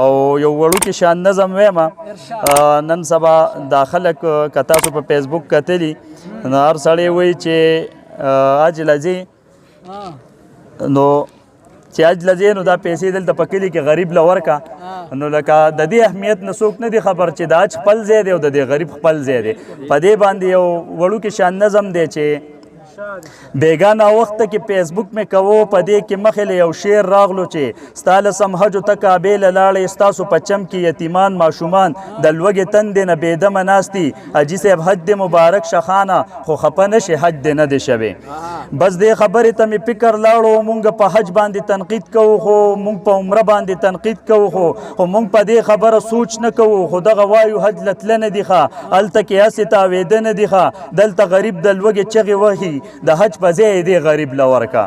او یو وړوکی شان نظم وایم نن سبا دا خلک که تاسو په فیسبوک کتلي نو هر سړی وایي چې حج لځي نو چې حج لځې نو دا پیسې دلته په کلي کې غریب له ورکه نو لکه د دې اهمیت نه څوک نه دی خبر چې دا حج خپل ځای دی او د دې غریب خپل ځای دی په دې باندې یو وړوکی شان نظم دی چې بیگانه وخت کې فیسبوک مې کوو په دې کې مخې له یو شعر راغلو چې ستا له سمحج ته کعبې له لاړې ستاسو په چم کې یتیمان ماشومان د لوږې تندې نه بېدمه ناستي حاجي صاحب حج دې مبارک شخانه خو خفه نه شي حج دې نه دی شوی بس دې خبرې ته مې فکر لاړو مونږ په حج باندې تنقید کوو خو مونږ په عمره باندې تنقید کوو خو مونږ په دې خبره سوچ نه کوو خو دغه وایو حج له تله نه دي ښه هلته کې هسې تاویده نه دي ښه دلته غریب د لوږې چغې وهي د حج په ځای دی غریب له ورکه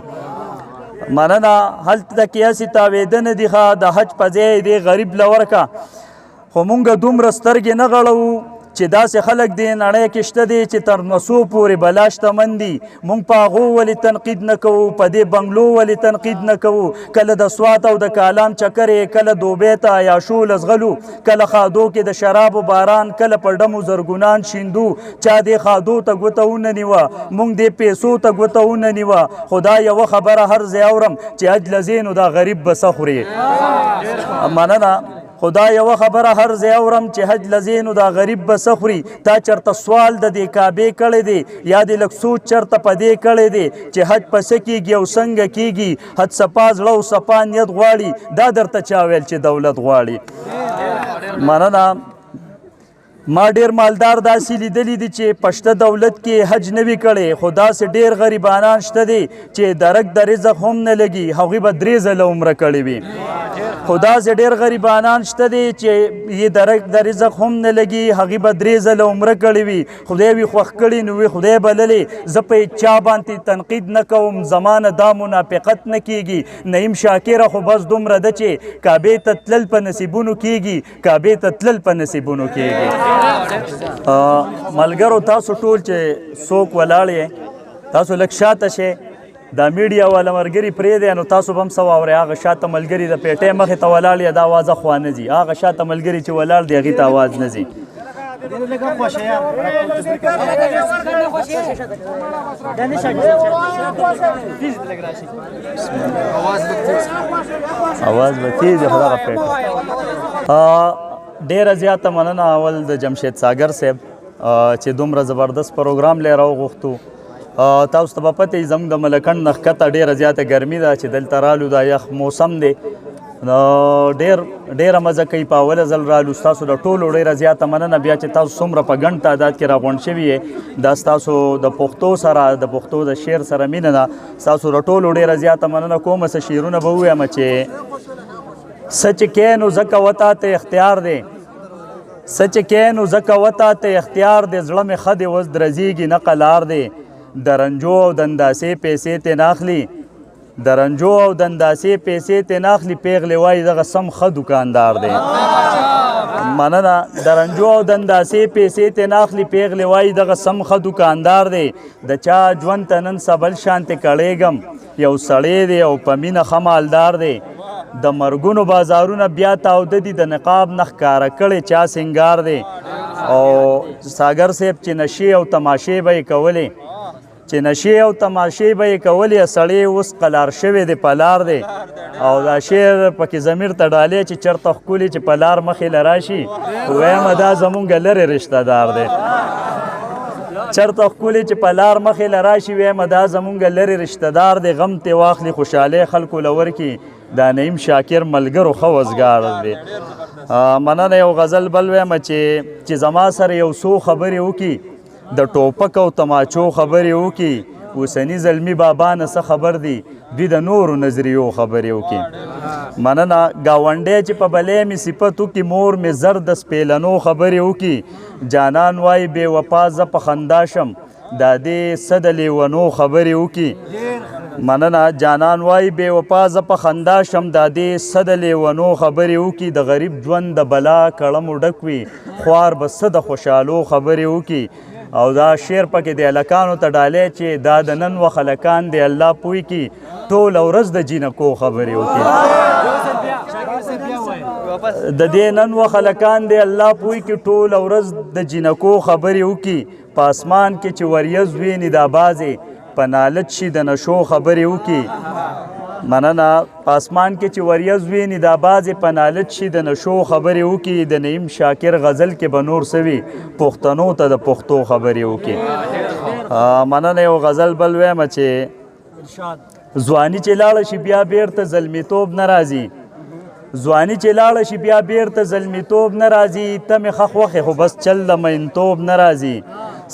مننه هلته کې هسې تاویده نه دي ښه د حج په ځای دی غریب له ورکه خو مونږ دومره سترګې نه غړوو چې داسې خلک دی نړۍ کې شته دی چې تر نسو پورې بلا شتمن دي مونږ په هغو ولې تنقید نه کوو په دې بنګلو ولې تنقید نه کوو کله د سوات او د کالام چکرې کله دوبۍ ته عیاشو لزغلو کله خادو کې د شرابو باران کله په ډمو زرګونان شیندو چا دې خادو ته ګوته ونه نیوه مونږ دې پیسو ته ګوته ونه نیوه خو دا یوه خبره هر ځای اورم چې حج لځې نو دا غریب به څه خوري مننه خدا یوه خبره هر ځای اورم چې حج لځې نو دا غریب به څه خوري تا چېرته سوال د دې کعبې کړی دی یا دې لږ سوچ چېرته په دې کړی دی چې حج په څه کېږي او څنګه کېږي حج صفا زړه او صفا نیت غواړي دا درته چا ویل چې دولت غواړي مننه ما ډیر مالدار داسې لیدلی دي چې پشته دولت کې حج نه وي کړی خو داسې ډیر غریبانان شته دي چې درک د رزق هم نه لګي هغوی به 3 ځله عمره کړې وي خو داسې ډیر غریبانان شته دي چې یې درک د رزق هم نه لګي هغوی به 3 ځله عمره کړې وي خدای وي خوښ کړي نو وي خدای بللې زه په چا باندې تنقید نه کوم زما نه دا منافقت نه کیږي نعیم شاکره خو بس دومره ده چې کعبې ته تلل په نصیبونو کیږي کعبې ته تلل په نصیبونو کیږي ملګرو تاسو ټول چې څوک ولاړ یې تاسو لږ شاته شئ دا میډیا والا ملګري پرېږدی نو تاسو به هم څه واورئ هغه شاته ملګري د پیټۍ مخې ته ولاړ یې دا اوازه خوا نه ځي هغه شاته ملګري چې ولاړ دی هغې ته اواز نه ځي اواز به تیز خو دغه پیټۍ ډیره زیاته مننه اول د جمشید ساګر صاحب چې دومره زبردست پروګرام لی راوغوښتو تاسو ته به پته وي زموږ د ملکنډ نه ښکته ډیره زیاته ګرمي ده چې دلته رالو دا یخ موسم دی نو ډیره مزه کوي په اوله ځل رالو ستاسو د ټولو ډیره زیاته مننه بیا چې تاسو څومره په ګڼ تعداد کې راغونډ شوي یې دا ستاسو د پښتو سره د پښتو د شعر سره مینه ده ستاسو د ټولو ډیره زیاته مننه کوم څه شعرونه به ووایم چې سچ کې نو ځکه وتا ته اختیار دی سچ کې نو ځکه وتا ته اختیار دی زړه مې ښه دی اوس درځېږي نه قلار دی د رنجو او د انداسې پیسې ترې ناخلي د رنجو او د انداسې پیسې ترې ناخلي پیغلې وایي دغه سم ښه دوکاندار دی مننه د رنجو او د انداسې پیسې ترې ناخلي پیغلې وایي دغه سم ښه دوکاندار دی د چا ژوند ته نن سبل شانتې کړېږم یو سړی دی او په مینه ښه مالدار دی د مرګونو بازارونه بیا تاوده دي د نقاب نه ښکاره کړی چا سنګار دی او ساګر صاحب چې نشې او تماشې به یې کولې چې نشې او تماشې به یې کولې سړی اوس قلار شوی دی په لار دی او دا شعر پکې ضمیر ته ډالې چې چېرته ښکلي چې په لار مخې له راشي ویمه دا زمونږ لرې رشته دار دی چرته ښکلي چې په لار مخې له راشي ویمه دا زمونږ لرې رشته دار دی غم ترې واخلي خوشحالۍ خلکو له ورکي دا نعیم شاکر ملګرو ښه وزګار دی مننه یو غزل بل ویمه چې زما سره یو څو خبرې وکړي د ټوپک او تماچو خبرې وکړي اوسني زلمي بابا نه څه خبر دی دوی د نورو نظریو خبرې وکړي مننه ګاونډی چې په بلې مې صفت وکړي مور مې زر د سپېلنو خبرې وکړي جانان وایي بې وفا زه په خندا شم دا دې څه د لیونو خبرې وکړي مننه جانان وایي بې وفا زه په خندا شم دا دې څه د لیونو خبرې وکړي د غریب ژوند د بلا کړمو ډک وي خوار به څه د خوشحالو خبرې وکړي او دا شعر پکې د هلکانو ته ډالۍ چې دا د نن وخت هلکان د الله پوی کي ټوله ورځ د جینکو خبرې وکړي د دې نن و خلکان دی الله پوی کې ټول ورځ د جنکو خبرې وکي په اسمان کې چې وریځ ویني دا بازې په نالت شي د نشو خبرې وکي مننه په اسمان کې چې وریځ ویني دا بازې په نالت شي د نشو خبرې وکي د نعیم شاکر غزل کې به نور سوي پښتنو ته د پښتو خبرې وکي مننه یو غزل بل وایم چې ځواني چې لاړه شي بیا بیرته زلمیتوب نه راځي ځواني چې لاړه شي بیا بیرته زلمیتوب نه راځي ته مې ښه خوښې خو بس چل د مینتوب نه راځي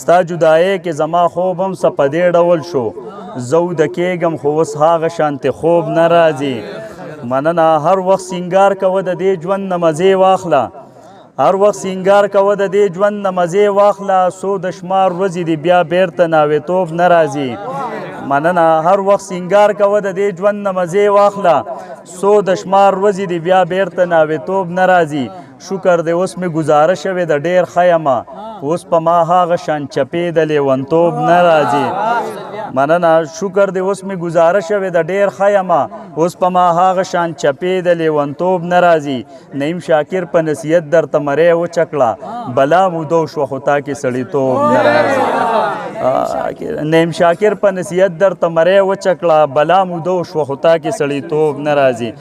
ستا جدایۍ کې زما خوب هم څه په دې ډول شو زه وده کېږم خو اوس هغه شانتې خوب نه راځي مننه هر وخت سینګار کوه د دې ژوند نه مزې واخله هر وخت سینګار کوه د دې ژوند نه مزې واخله څو د شمار ورځې دي بیا بیرته ناوېتوب نه راځي مننه هر وخت سینګار کوه د دې ژوند نه مزې واخله څو د شمار ورځې دي بیا بیرته ناوېتوب نه راځي شکر دی اوس مې ګزاره شوې د ډېر ښه یمه اوس په ما هغه شان چپې د لیونتوب نه راځي مننه شکر دی اوس مې ګزاره شوې د ډېر ښه یمه اوس په ما هغه شان چپې د لیونتوب نه راځي نعیم شاکر په نصیحت درته مری وچکړه بلا مودو شوه خو تا کې سړیتوب نه راځي نعیم شاکر په نصیحت درته مری وچکړه بلا مودو شوه خو تا کې سړیتوب نه راځي